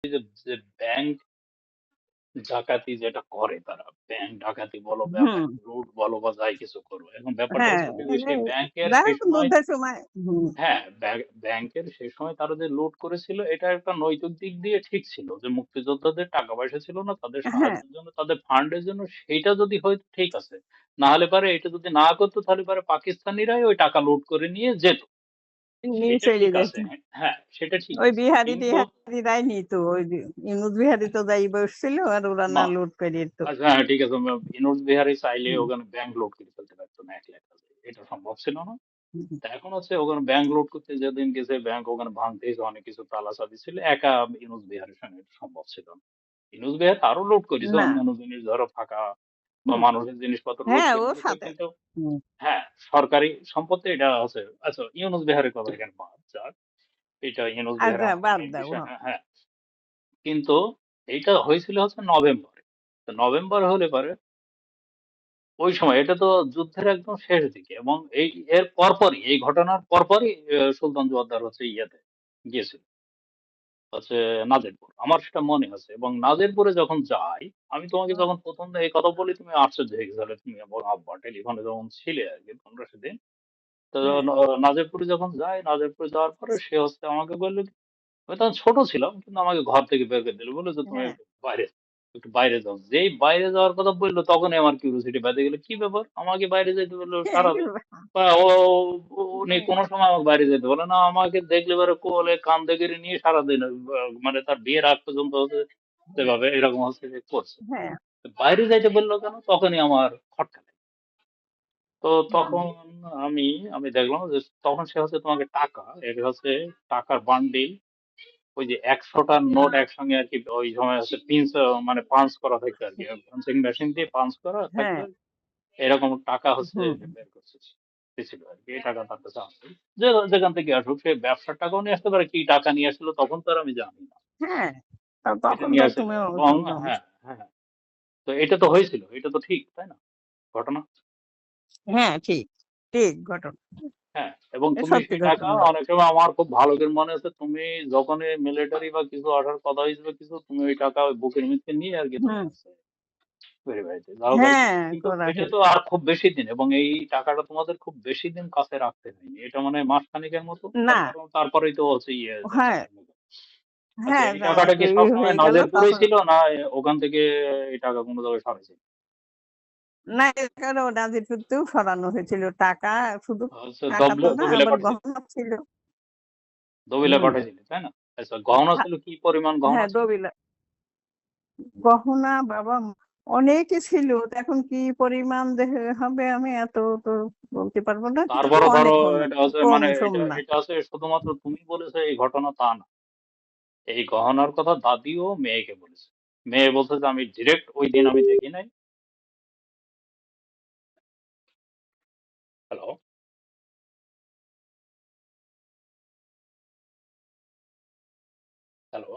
যে যে ব্যাংক ডাকাতি যেটা করে তারা, ব্যাংক ডাকাতি বলো, হুম। ব্যাংক লুট বলো বা যাই কিছু করো। এখন ব্যাপারটা হ্যাঁ, হচ্ছে কি যে সেই ব্যাংকের যাই সেই হোক সময় যুদ্ধের সময় হ্যাঁ, ব্যাংকের সেই সময় তারা যে লুট করেছিল এটা একটা নৈতিক দিক দিয়ে ঠিক ছিল। যে মুক্তিযোদ্ধাদের টাকা পয়সা ছিল না, তাদের হ্যাঁ, সাহায্যের জন্য, তাদের ফান্ডের জন্য সেইটা যদি হইতো ঠিক আছে। না হলে পারে এটা যদি না করতো তাহলে পারে পাকিস্তানিরাই ওই টাকা লুট করে নিয়ে যেত। নিয়ে সেটা চলে ঠিক যেত। আছে। হ্যাঁ, সেটা ঠিক ওই আছে। বিহারি কিন্তু টিহারিরাই নিত, ওই ইউনুস বিহারি তো যাই বসছিল আর ওরা না মা লুট করে দিত। আচ্ছা হ্যাঁ, ঠিক আছে। বিনোদ বিহারী চাইলে হুম, ওখানে ব্যাংক লুট করে ফেলতে পারতো না একলা একা। এটা সম্ভব ছিল না। হুম। তা এখন হচ্ছে ওখানে ব্যাংক লুট করতে যেদিন গেছে ব্যাংক ওখানে ভাঙতে হয়েছে, অনেক কিছু তালাচাবি ছিল। একা ইউনুস বিহারীর সঙ্গে এটা সম্ভব ছিল না। ইউনুস বিহার আরো লুট করেছে না। অন্যান্য জিনিস, ধরো ফাঁকা বা হুম। মানুষের জিনিসপত্র লুট হ্যাঁ, করে ও দিয়েছে, সাথে। কিন্তু হুম। হ্যাঁ, সরকারি সম্পত্তি এটা আছে। আচ্ছা, ইউনুস বিহারের কথা এখানে বাদ যাক। এটা ইউনুস বিহারে আচ্ছা, আমাদের বাদ মেইন দাও। বিষয় না। হ্যাঁ, কিন্তু এইটা হয়েছিল হচ্ছে নভেম্বরে। তো নভেম্বর হলে পরে ওই সময় এটা তো যুদ্ধের একদম শেষ দিকে, এবং এর পরপরই, এই ঘটনার পরপরই সুলতান জোয়ার্দার হচ্ছে ইয়েতে গিয়েছিল, হচ্ছে নাজিরপুর। আমার সেটা মনে আছে। এবং নাজিরপুরে যখন যাই, আমি তোমাকে যখন প্রথম এই কথা বলি তুমি আশ্চর্য হয়ে গেছিলে, তুমি এবং আব্বা টেলিফোনে যখন ছিলে আর কি তোমরা সেদিন। তো হ্যাঁ। নাজিরপুরে যখন যাই, নাজিরপুরে যাওয়ার পরে সে হচ্ছে আমাকে বললো কি, আমি তখন ছোট ছিলাম কিন্তু আমাকে ঘর থেকে বের করে দিল, বললো যে তুমি হ্যাঁ। একটু বাইরে যাও। যেই বাইরে যাওয়ার কথা বললো তখনই আমার কিউরিওসিটি বেঁধে গেল, কি ব্যাপার আমাকে বাইরে যেতে বললো সারাদিন। বা উনি হ্যাঁ, কোনো সময় আমাকে বাইরে যেতে বলে না, আমাকে দেখলে পরে কোলে কান্দে করে নিয়ে সারাদিন মানে তার বিয়ের আগ পর্যন্ত হচ্ছে সেভাবে এরকম হচ্ছে যে করছে। হ্যাঁ। তো বাইরে যাইতে বললো কেন, তখনই আমার খটকা লেগে। তো হুম। তখন আমি আমি দেখলাম যে তখন সে হচ্ছে তোমাকে টাকা, এটা হচ্ছে টাকার বান্ডিল, ওই যে ১০০টার নোট একসঙ্গে আর কি ওই সময় হচ্ছে পিঞ্চ, মানে পাঞ্চ করা থাকতো আর কি, পাঞ্চিং মেশিন দিয়ে পাঞ্চ করা হ্যাঁ। থাকতো। এরকম টাকা হচ্ছে হুম। বের করছে, দিছিল আর কি। এই টাকা তার কাছে আছে, যে যেখান থেকে আসুক, সে ব্যবসার টাকাও নিয়ে আসতে পারে, কি টাকা নিয়ে আসলো তখন তো আর আমি জানি না। হ্যাঁ, এটা তখন তো নিয়ে আসছিল তুমিও এবং নন। হ্যাঁ, হ্যাঁ, তো এটা তো হয়েছিল, এটা তো ঠিক তাই না ঘটনা? হ্যাঁ, ঠিক, ঠিক ঘটনা। হ্যাঁ, এবং এ তুমি সত্যি সেই টাকা ঘটনা। অনেক সময় আমার খুব ভালো করে মনে আছে, তুমি যখনই মিলিটারি বা কিছু আসার কথা হয়েছিল কিছু, তুমি ওই টাকা ওই বুকের মধ্যে নিয়ে আর কি তুমি হুম। আছে ভেরিফাইতে যাও আর কি। হ্যাঁ, কিন্তু করা এটা তো হয়েছে। আর খুব বেশি দিন, এবং এই টাকাটা তোমাদের খুব বেশি দিন কাছে রাখতে হয়নি, এটা মানে মাসখানেকের মতো, না। তারপরেই তো হচ্ছে ইয়ে হ্যাঁ। চলে গেল। আচ্ছা, হ্যাঁ, এই যা টাকাটা কি তৈরি সবসময় হয়ে গেল নাজেরপুরেই তখন। ছিল না ওখান থেকে এই টাকা কোনো জায়গায় সরাইছিল? না, এখানেও নাজিরপুরতেও সরানো হয়েছিল টাকা। শুধু আচ্ছা, টাকা তো না, দবিলে আবার পাঠাইছিল, গহনা ছিল। দবিলে হুম। পাঠাইছিল তাই না? আচ্ছা, গহনা ছিল, কি পরিমাণ গহনা হ্যাঁ, ছিল? দবিলা গহনা বাবা অনেকই ছিল। তো এখন কি পরিমাণ হবে আমি এত তো বলতে পারবো না, কিন্তু তারপরও ধরো অনেক অনেক এটা হচ্ছে কম মানে সম এটা না। এটা হচ্ছে শুধুমাত্র তুমি বলেছো এই ঘটনা তা না। এই গহনার কথা দাদিও মেয়েকে বলেছে। মেয়ে বলছে যে আমি ডিরেক্ট ওই দিন আমি দেখি নাই। হ্যালো? হ্যালো?